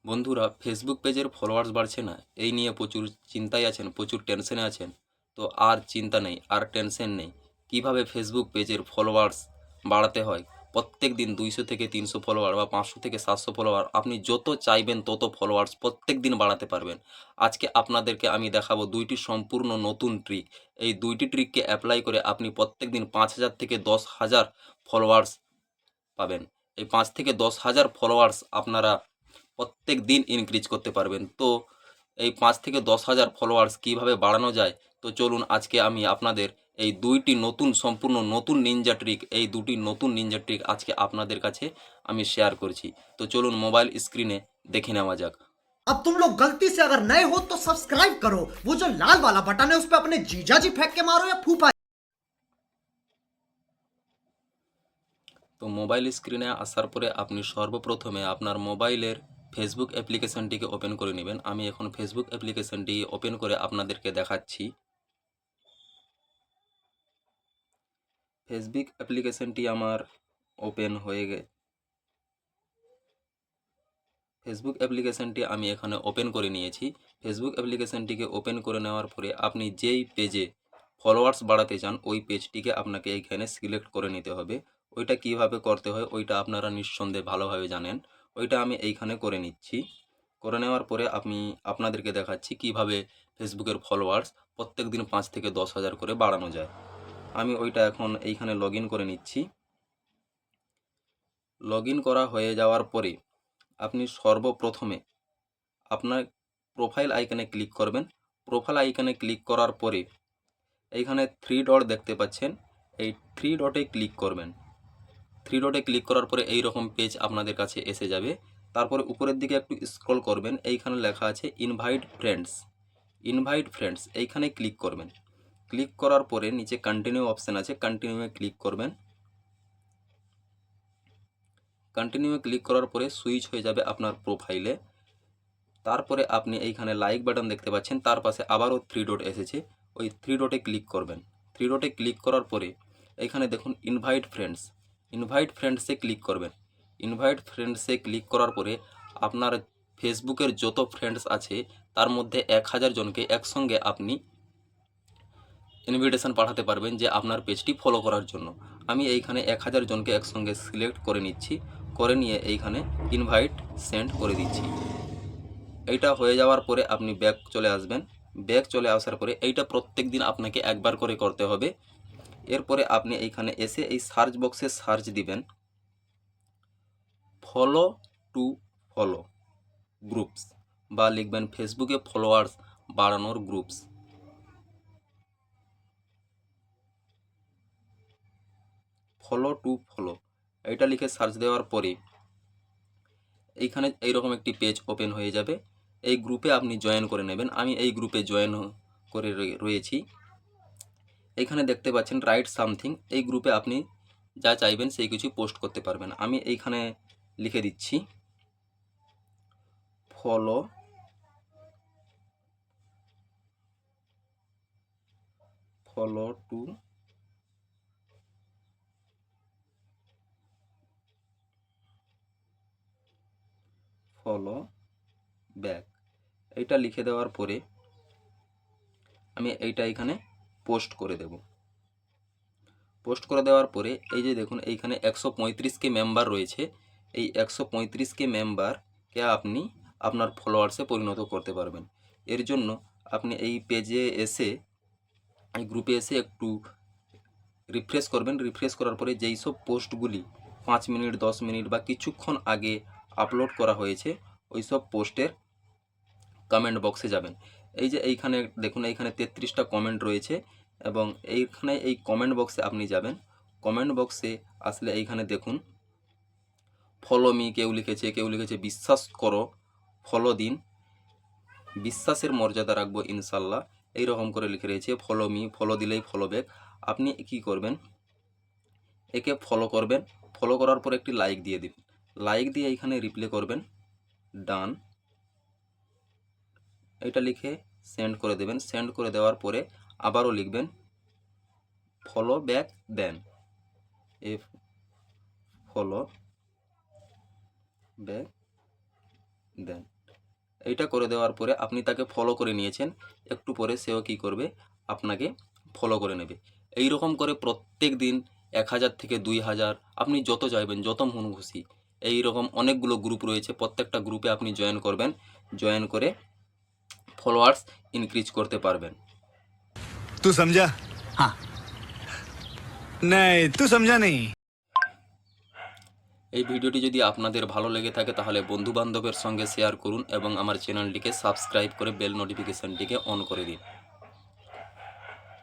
বন্ধুরা, ফেসবুক পেজের ফলোয়ার্স বাড়ছে না, এই নিয়ে প্রচুর চিন্তায় আছেন, প্রচুর টেনশনে আছেন। তো আর চিন্তা নেই, আর টেনশন নেই। কিভাবে ফেসবুক পেজের ফলোয়ার্স বাড়াতে হয়? প্রত্যেক দিন 200 থেকে 300 ফলোয়ার বা 500 থেকে 700 ফলোয়ার, আপনি যত চাইবেন তত ফলোয়ার্স প্রত্যেক দিন বাড়াতে পারবেন। আজকে আপনাদেরকে আমি দেখাবো 2টি সম্পূর্ণ নতুন ট্রিক। এই 2টি ট্রিককে অ্যাপ্লাই করে আপনি প্রত্যেক দিন 5000 থেকে 10,000 ফলোয়ার্স পাবেন। এই 5 থেকে 10,000 ফলোয়ার্স আপনারা প্রত্যেক দিন ইনক্রিজ করতে পারবেন। তো এই 5 থেকে 10,000 ফলোয়ার্স কীভাবে বাড়ানো যায়, তো চলুন আজকে আমি আপনাদের এই দুইটি নতুন সম্পূর্ণ নতুন নিনজা ট্রিক, এই দুটি নতুন নিনজা ট্রিক আজকে আপনাদের কাছে আমি শেয়ার করছি। তো চলুন মোবাইল স্ক্রিনে দেখে নেওয়া যাক। अब तुम लोग गलती से अगर नए हो तो सब्सक्राइब करो, वो जो लाल वाला बटन है उस पर अपने जीजा जी फेंक के मारो या फूफा। তো মোবাইল স্ক্রিনে আসার পরে আপনি সর্বপ্রথমে আপনার মোবাইলের ফেসবুক অ্যাপ্লিকেশনটিকে ওপেন করে নেবেন। আমি এখন ফেসবুক অ্যাপ্লিকেশনটি ওপেন করে আপনাদেরকে দেখাচ্ছি। ফেসবুক অ্যাপ্লিকেশনটি আমার ওপেন হয়ে ফেসবুক অ্যাপ্লিকেশনটি আমি এখানে ওপেন করে নিয়েছি। ফেসবুক অ্যাপ্লিকেশনটিকে ওপেন করে নেওয়ার পরে আপনি যেই পেজে ফলোয়ার্স বাড়াতে চান ওই পেজটিকে আপনাকে এইখানে সিলেক্ট করে নিতে হবে। ওইটা কিভাবে করতে হয় ওইটা আপনারা নিঃসন্দেহে ভালোভাবে জানেন। ওইটা আমি এইখানে করে নিচ্ছি। করে নেওয়ার পরে আমি আপনাদেরকে দেখাচ্ছি কিভাবে ফেসবুকের ফলোয়ার্স প্রত্যেক দিন 5 থেকে 10,000 করে বাড়ানো যায়। আমি ওইটা এখন এইখানে লগ ইন করে নিচ্ছি। লগ ইন করা হয়ে যাওয়ার পরে আপনি সর্বপ্রথমে আপনার প্রোফাইল আইকনে ক্লিক করবেন। প্রোফাইল আইকনে ক্লিক করার পরে এইখানে 3 ডট দেখতে পাচ্ছেন, এই 3 ডটে ক্লিক করবেন। 3 ডটে ক্লিক করার পরে এই রকম পেজ আপনাদের কাছে এসে যাবে। তারপরে উপরের দিকে একটু স্ক্রল করবেন, এইখানে লেখা আছে ইনভাইট ফ্রেন্ডস। ইনভাইট ফ্রেন্ডস এইখানে ক্লিক করবেন। ক্লিক করার পরে নিচে কন্টিনিউ অপশান আছে, কন্টিনিউয়ে ক্লিক করবেন। কন্টিনিউয়ে ক্লিক করার পরে সুইচ হয়ে যাবে আপনার প্রোফাইলে। তারপরে আপনি এইখানে লাইক বাটন দেখতে পাচ্ছেন, তার পাশে আবারও 3 ডট এসেছে, ওই 3 ডটে ক্লিক করবেন। 3 ডটে ক্লিক করার পরে এখানে দেখুন ইনভাইট ফ্রেন্ডস, ইনভাইট ফ্রেন্ডসে ক্লিক করবেন। ইনভাইট ফ্রেন্ডসে ক্লিক করার পরে আপনার ফেসবুকের যত ফ্রেন্ডস আছে তার মধ্যে 1000 জনকে একসঙ্গে আপনি ইনভিটেশন পাঠাতে পারবেন যে আপনার পেজটি ফলো করার জন্য। আমি এইখানে 1000 জনকে একসঙ্গে সিলেক্ট করে নিচ্ছি, করে নিয়ে এইখানে ইনভাইট সেন্ড করে দিচ্ছি। এইটা হয়ে যাওয়ার পরে আপনি ব্যাক চলে আসবেন। ব্যাক চলে আসার পরে এইটা প্রত্যেক দিন আপনাকে একবার করে করতে হবে। এরপরে আপনি এইখানে এসে এই সার্চ বক্সে সার্চ দিবেন ফলো টু ফলো গ্রুপস, বা লিখবেন ফেসবুকে ফলোয়ার্স বাড়ানোর গ্রুপস। ফলো টু ফলো এইটা লিখে সার্চ দেওয়ার পরে এইখানে এইরকম একটি পেজ ওপেন হয়ে যাবে। এই গ্রুপে আপনি জয়েন করে নেবেন। আমি এই গ্রুপে জয়েন করে রয়েছি। এইখানে দেখতে পাচ্ছেন রাইট সামথিং, এই গ্রুপে আপনি যা চাইবেন সেই কিছু পোস্ট করতে পারবেন। আমি এইখানে লিখে দিচ্ছি follow follow to follow back. এইটা লিখে দেওয়ার পরে আমি এইটা এখানে পোস্ট করে দেব। পোস্ট করে দেওয়ার পরে এই যে দেখুন এইখানে 135কে মেম্বার রয়েছে, এই 135কে মেম্বারকে আপনি আপনার ফলোয়ার্সে পরিণত করতে পারবেন। এর জন্য আপনি এই পেজে এসে এই গ্রুপে এসে একটু রিফ্রেশ করবেন। রিফ্রেশ করার পরে যেই সব পোস্টগুলি 5 মিনিট 10 মিনিট বা কিছুক্ষণ আগে আপলোড করা হয়েছে ওই সব পোস্টের কমেন্ট বক্সে যাবেন। এই যে এইখানে দেখুন এইখানে 33টা কমেন্ট রয়েছে এবং এইখানে এই কমেন্ট বক্সে আপনি যাবেন। কমেন্ট বক্সে আসলে এইখানে দেখুন ফলো মি কেউ লিখেছে, কেউ লিখেছে বিশ্বাস করো, ফলো দিন, বিশ্বাসের মর্যাদা রাখবো ইনশাল্লাহ, এই রকম করে লিখে রয়েছে। ফলো মি, ফলো দিলেই ফলো ব্যাক। আপনি কি করবেন, একে ফলো করবেন। ফলো করার পর একটি লাইক দিয়ে দিবেন। লাইক দিয়ে এইখানে রিপ্লে করবেন ডান, এটা লিখে সেন্ড করে দেবেন। সেন্ড করে দেওয়ার পরে আবারও লিখবেন follow back then, F follow back then. এইটা করে দেওয়ার পরে আপনি তাকে ফলো করে নিয়েছেন, একটু পরে সেও কী করবে, আপনাকে ফলো করে নেবে। এই রকম করে প্রত্যেক দিন 1000 থেকে 2000, আপনি যত চাইবেন, যত মন খুশি, এই রকম অনেকগুলো গ্রুপ রয়েছে, প্রত্যেকটা গ্রুপে আপনি জয়েন করবেন, জয়েন করে ফলোয়ার্স ইনক্রিজ করতে পারবেন। तू समझा? हाँ। नहीं, तू समझा नहीं। এই ভিডিওটি যদি আপনাদের ভালো লেগে থাকে তাহলে বন্ধুবান্ধবের সঙ্গে শেয়ার করুন এবং আমার চ্যানেলটিকে সাবস্ক্রাইব করে বেল নোটিফিকেশানটিকে অন করে দিন।